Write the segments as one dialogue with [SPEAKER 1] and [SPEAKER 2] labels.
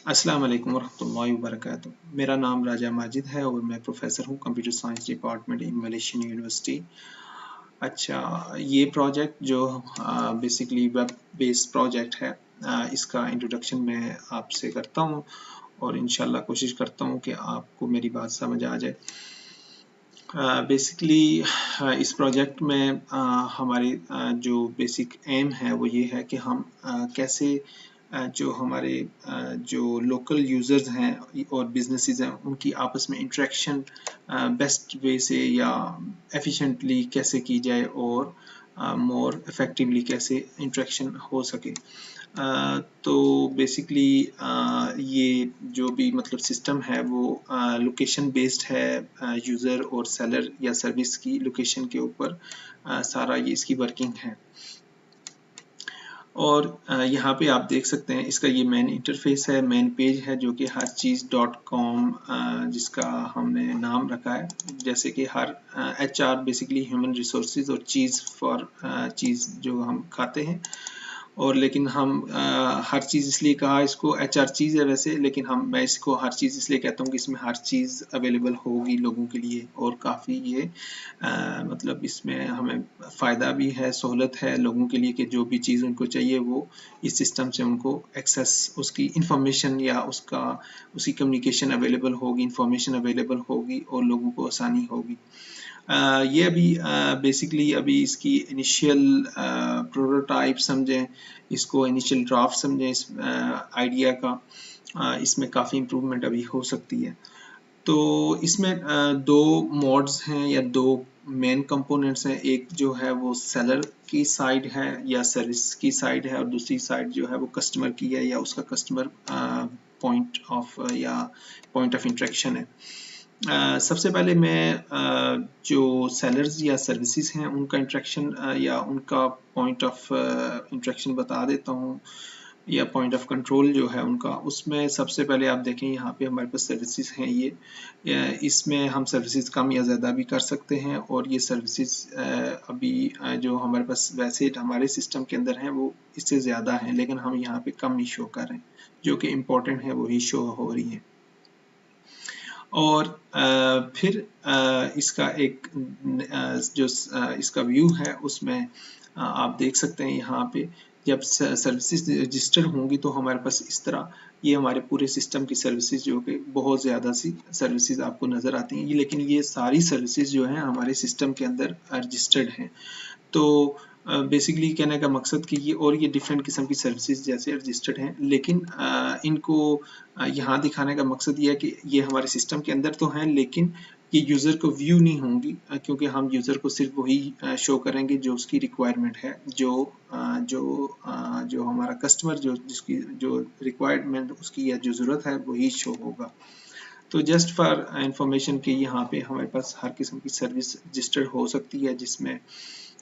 [SPEAKER 1] अस्सलाम वालेकुम वरहमतुल्लाहि वबरकातुहू। मेरा नाम राजा माजिद है और मैं प्रोफेसर हूँ computer science department in Malaysian university. अच्छा, ये प्रोजेक्ट जो बेसिकली वेब बेस्ड प्रोजेक्ट है, इसका इंट्रोडक्शन मैं आपसे करता हूँ और इंशाल्लाह कोशिश करता हूँ कि आपको मेरी बात समझ आ जाए। बेसिकली इस प्रोजेक्ट में हमारी जो बेसिक एम है वो ये है कि हम कैसे जो हमारे जो लोकल यूज़र्स हैं और बिजनेसेस हैं उनकी आपस में इंटरेक्शन बेस्ट वे से या एफिशिएंटली कैसे की जाए और मोर इफेक्टिवली कैसे इंटरेक्शन हो सके। तो बेसिकली ये जो भी मतलब सिस्टम है वो लोकेशन बेस्ड है, यूज़र और सेलर या सर्विस की लोकेशन के ऊपर सारा ये इसकी वर्किंग है। और यहाँ पे आप देख सकते हैं इसका ये मेन इंटरफेस है, मेन पेज है जो कि हर चीज़ .com जिसका हमने नाम रखा है। जैसे कि हर HR बेसिकली ह्यूमन रिसोर्सेज और चीज़ फॉर चीज़ जो हम खाते हैं। और लेकिन हम हर चीज़ इसलिए कहा इसको HR चीज़ है वैसे, लेकिन मैं इसको हर चीज़ इसलिए कहता हूँ कि इसमें हर चीज़ अवेलेबल होगी लोगों के लिए और काफ़ी ये मतलब इसमें हमें फ़ायदा भी है, सहूलत है लोगों के लिए कि जो भी चीज़ उनको चाहिए वो इस सिस्टम से उनको एक्सेस उसकी इंफॉर्मेशन या उसकी कम्युनिकेशन अवेलेबल होगी, इंफॉर्मेशन अवेलेबल होगी और लोगों को आसानी होगी। ये अभी बेसिकली अभी इसकी इनिशियल प्रोटोटाइप समझें, इसको इनिशियल ड्राफ्ट समझें इस आइडिया का। इसमें काफ़ी इम्प्रूवमेंट अभी हो सकती है। तो इसमें दो मोड्स हैं या दो मेन कंपोनेंट्स हैं। एक जो है वो सेलर की साइड है या सर्विस की साइड है और दूसरी साइड जो है वो कस्टमर की है या उसका कस्टमर पॉइंट ऑफ इंटरेक्शन है। सबसे पहले मैं जो सेलर्स या सर्विसेज हैं उनका इंटरेक्शन या उनका पॉइंट ऑफ इंटरेक्शन बता देता हूँ या पॉइंट ऑफ कंट्रोल जो है उनका। उसमें सबसे पहले आप देखें यहाँ पे हमारे पास सर्विसेज हैं ये, इसमें हम सर्विसेज कम या ज़्यादा भी कर सकते हैं और ये सर्विसेज अभी जो हमारे पास वैसे हमारे सिस्टम के अंदर हैं वो इससे ज़्यादा हैं, लेकिन हम यहाँ पे कम ही शो कर रहे हैं, जो कि इम्पोर्टेंट है वही शो हो रही है। और फिर इसका एक जो इसका व्यू है उसमें आप देख सकते हैं यहाँ पे जब सर्विसेज रजिस्टर्ड होंगी तो हमारे पास इस तरह ये हमारे पूरे सिस्टम की सर्विसेज जो कि बहुत ज़्यादा सी सर्विसेज आपको नज़र आती हैं, लेकिन ये सारी सर्विसेज जो हैं हमारे सिस्टम के अंदर रजिस्टर्ड हैं। तो बेसिकली कहने का मकसद कि ये डिफरेंट किस्म की सर्विसेज जैसे रजिस्टर्ड हैं, लेकिन इनको यहाँ दिखाने का मकसद ये है कि ये हमारे सिस्टम के अंदर तो हैं लेकिन ये यूज़र को व्यू नहीं होंगी, क्योंकि हम यूज़र को सिर्फ वही शो करेंगे जो उसकी रिक्वायरमेंट है, जो हमारा कस्टमर जिसकी जो रिक्वायरमेंट उसकी या जो ज़रूरत है वही शो होगा। तो जस्ट फॉर इंफॉर्मेशन कि यहाँ पे हमारे पास हर किस्म की सर्विस रजिस्टर्ड हो सकती है, जिसमें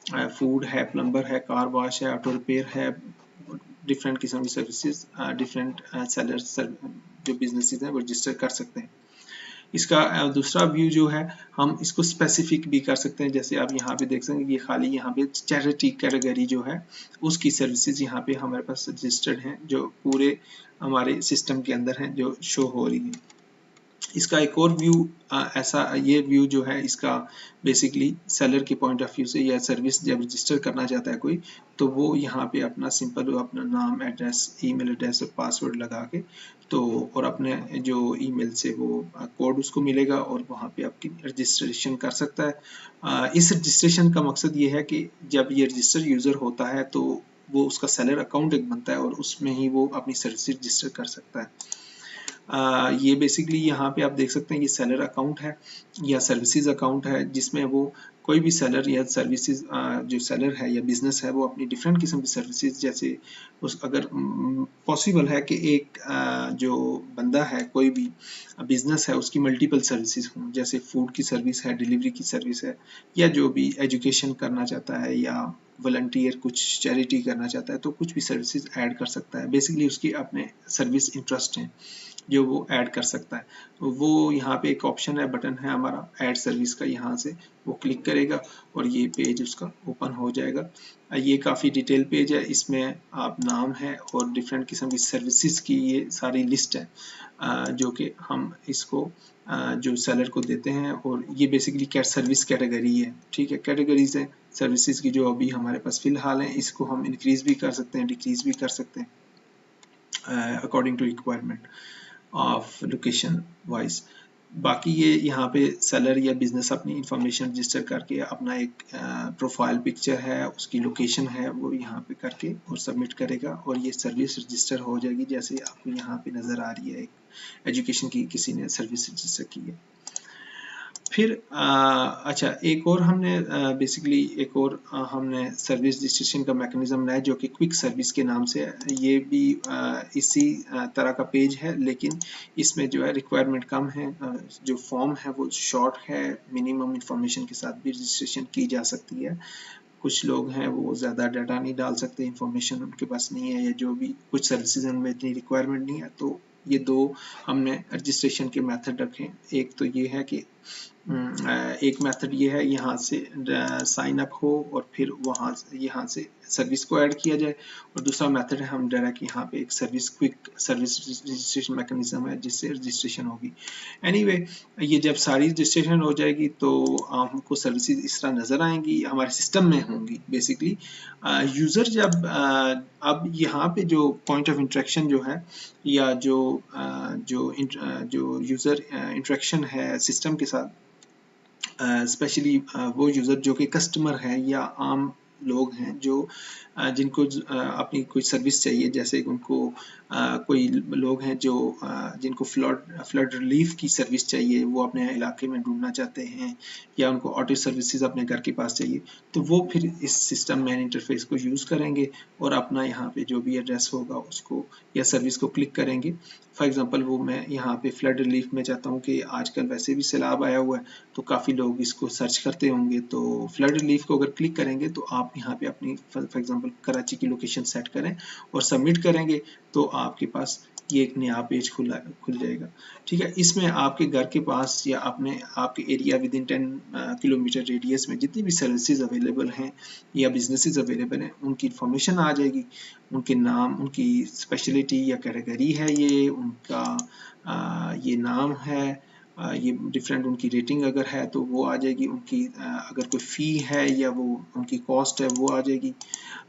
[SPEAKER 1] फूड है, प्लम्बर है, कार वॉश है, ऑटो रिपेयर है, डिफरेंट किस्म की सर्विसेज डिफरेंट सेलर्स जो बिजनेसेस हैं वो रजिस्टर कर सकते हैं। इसका दूसरा व्यू जो है हम इसको स्पेसिफिक भी कर सकते हैं, जैसे आप यहाँ पे देख सकते हैं ये खाली यहाँ पे चैरिटी कैटेगरी जो है उसकी सर्विसेज यहाँ पे हमारे पास रजिस्टर्ड हैं जो पूरे हमारे सिस्टम के अंदर हैं जो शो हो रही है। इसका एक और व्यू ऐसा ये व्यू जो है इसका बेसिकली सेलर के पॉइंट ऑफ व्यू से या सर्विस जब रजिस्टर करना चाहता है कोई तो वो यहाँ पे अपना सिंपल अपना नाम, एड्रेस, ईमेल एड्रेस और पासवर्ड लगा के तो और अपने जो ईमेल से वो कोड उसको मिलेगा और वहाँ पे आपकी रजिस्ट्रेशन कर सकता है। इस रजिस्ट्रेशन का मकसद ये है कि जब ये रजिस्टर यूज़र होता है तो वो उसका सेलर अकाउंट एक बनता है और उसमें ही वो अपनी सर्विस रजिस्टर कर सकता है। ये बेसिकली यहाँ पे आप देख सकते हैं ये सेलर अकाउंट है या सर्विसेज अकाउंट है, जिसमें वो कोई भी सेलर या सर्विसेज जो सेलर है या बिजनेस है वो अपनी डिफरेंट किस्म की सर्विसेज जैसे उस अगर पॉसिबल है कि एक जो बंदा है कोई भी बिजनेस है उसकी मल्टीपल सर्विसेज हों, जैसे फूड की सर्विस है, डिलीवरी की सर्विस है या जो भी एजुकेशन करना चाहता है या वॉलंटियर कुछ चैरिटी करना चाहता है तो कुछ भी सर्विसेज ऐड कर सकता है। बेसिकली उसकी अपने सर्विस इंटरेस्ट हैं जो वो ऐड कर सकता है। वो यहाँ पे एक ऑप्शन है, बटन है हमारा ऐड सर्विस का, यहाँ से वो क्लिक करेगा और ये पेज उसका ओपन हो जाएगा। ये काफ़ी डिटेल पेज है, इसमें आप नाम है और डिफरेंट किस्म की सर्विसेज की ये सारी लिस्ट है जो कि हम इसको जो सेलर को देते हैं। और ये बेसिकली सर्विस कैटेगरी है, ठीक है, कैटेगरीज हैं सर्विसेज की जो अभी हमारे पास फिलहाल हैं। इसको हम इंक्रीज भी कर सकते हैं, डिक्रीज भी कर सकते हैं according to requirement of location wise. बाकी ये यहाँ पे सेलर या बिजनेस अपनी इंफॉर्मेशन रजिस्टर करके अपना एक प्रोफाइल पिक्चर है, उसकी लोकेशन है, वो यहाँ पे करके और सबमिट करेगा और ये सर्विस रजिस्टर हो जाएगी। जैसे आपको यहाँ पे नज़र आ रही है एक एजुकेशन की किसी ने सर्विस रजिस्टर की है। फिर अच्छा, एक और हमने बेसिकली एक और हमने सर्विस रजिस्ट्रेशन का मैकेनिज्म बनाया जो कि क्विक सर्विस के नाम से है। ये भी इसी तरह का पेज है, लेकिन इसमें जो है रिक्वायरमेंट कम है। जो फॉर्म है वो शॉर्ट है, मिनिमम इंफॉर्मेशन के साथ भी रजिस्ट्रेशन की जा सकती है। कुछ लोग हैं वो ज़्यादा डाटा नहीं डाल सकते, इंफॉर्मेशन उनके पास नहीं है, या जो भी कुछ सर्विसेज में इतनी रिक्वायरमेंट नहीं है। तो ये दो हमने रजिस्ट्रेशन के मेथड रखे। एक तो ये है कि एक मेथड ये है यहाँ से साइन अप हो और फिर यहाँ से सर्विस को ऐड किया जाए, और दूसरा मेथड है हम डायरेक्ट यहाँ पे एक क्विक सर्विस रजिस्ट्रेशन मैकेनिज्म है जिससे रजिस्ट्रेशन होगी। एनीवे, ये जब सारी रजिस्ट्रेशन हो जाएगी तो हमको सर्विसेज इस तरह नज़र आएंगी, हमारे सिस्टम में होंगी। बेसिकली यूज़र जब अब यहाँ पे जो पॉइंट ऑफ इंटरेक्शन जो है, या जो यूज़र इंटरेक्शन है सिस्टम के साथ, स्पेशली वो यूज़र जो कि कस्टमर है या आम लोग हैं जो जिनको अपनी कोई सर्विस चाहिए, जैसे उनको कोई लोग हैं जो जिनको फ्लड रिलीफ की सर्विस चाहिए, वो अपने इलाके में ढूंढना चाहते हैं, या उनको ऑटो सर्विसेज अपने घर के पास चाहिए, तो वो फिर इस सिस्टम मैन इंटरफेस को यूज़ करेंगे और अपना यहाँ पे जो भी एड्रेस होगा उसको या सर्विस को क्लिक करेंगे। फॉर एग्जांपल वो मैं यहाँ पे फ्लड रिलीफ में चाहता हूँ कि आजकल वैसे भी सैलाब आया हुआ है, तो काफ़ी लोग इसको सर्च करते होंगे, तो फ्लड रिलीफ को अगर क्लिक करेंगे तो आप यहाँ पे अपनी फॉर एग्जांपल कराची की लोकेशन सेट करें और सबमिट करेंगे, तो आपके पास ये एक नया पेज खुल जाएगा। ठीक है, इसमें आपके घर के पास या आपके area with in 10 kilometre radius में जितनी भी सर्विसेज अवेलेबल हैं या बिजनेसेस अवेलेबल हैं, उनकी इंफॉर्मेशन आ जाएगी, उनके नाम, उनकी स्पेशलिटी या कैटेगरी है, ये उनका ये नाम है, ये डिफरेंट उनकी रेटिंग अगर है तो वो आ जाएगी, उनकी अगर कोई फ़ी है या वो उनकी कॉस्ट है वो आ जाएगी।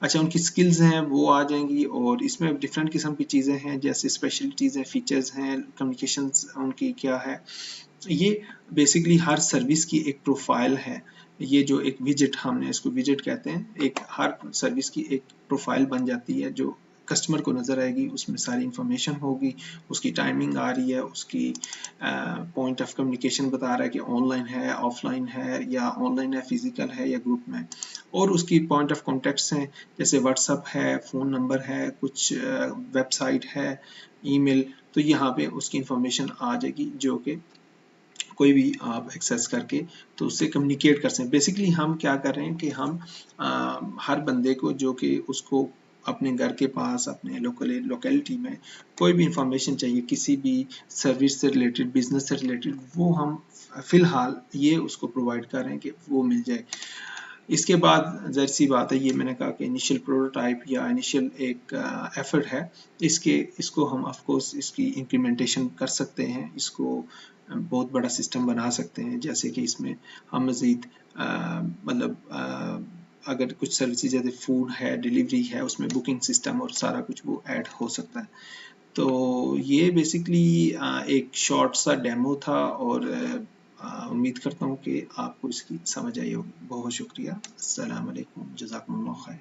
[SPEAKER 1] अच्छा, उनकी स्किल्स हैं वो आ जाएंगी, और इसमें डिफरेंट किस्म की चीज़ें हैं जैसे स्पेशलिटीज़ हैं, फीचर्स हैं, कम्युनिकेशंस उनकी क्या है। ये बेसिकली हर सर्विस की एक प्रोफाइल है। ये जो एक विजिट, हमने इसको विजिट कहते हैं, एक हर सर्विस की एक प्रोफाइल बन जाती है जो कस्टमर को नज़र आएगी, उसमें सारी इंफॉर्मेशन होगी, उसकी टाइमिंग आ रही है, उसकी पॉइंट ऑफ कम्युनिकेशन बता रहा है कि ऑनलाइन है, ऑफलाइन है, या ऑनलाइन है, फिजिकल है या ग्रुप में, और उसकी पॉइंट ऑफ कॉन्टेक्ट्स हैं जैसे व्हाट्सअप है, फ़ोन नंबर है, कुछ वेबसाइट है, ईमेल। तो यहाँ पे उसकी इंफॉर्मेशन आ जाएगी जो कि कोई भी आप एक्सेस करके तो उससे कम्युनिकेट कर सकते। बेसिकली हम क्या कर रहे हैं कि हम हर बंदे को जो कि उसको अपने घर के पास, अपने लोकेलिटी में कोई भी इंफॉर्मेशन चाहिए, किसी भी सर्विस से रिलेटेड, बिजनेस से रिलेटेड, वो हम फिलहाल ये उसको प्रोवाइड कर रहे हैं कि वो मिल जाए। इसके बाद ज़ाहिर सी बात है, ये मैंने कहा कि इनिशियल प्रोटोटाइप या इनिशियल एक एफर्ट है, इसको हम ऑफ कोर्स इसकी इम्प्लीमेंटेशन कर सकते हैं, इसको बहुत बड़ा सिस्टम बना सकते हैं, जैसे कि इसमें हम मज़ीद मतलब अगर कुछ सर्विसेज जैसे फूड है, डिलीवरी है, उसमें बुकिंग सिस्टम और सारा कुछ वो ऐड हो सकता है। तो ये बेसिकली एक शॉर्ट सा डेमो था, और उम्मीद करता हूँ कि आपको इसकी समझ आई होगी। बहुत शुक्रिया। अस्सलाम वालेकुम, जज़ाकुमुल्लाह खैर।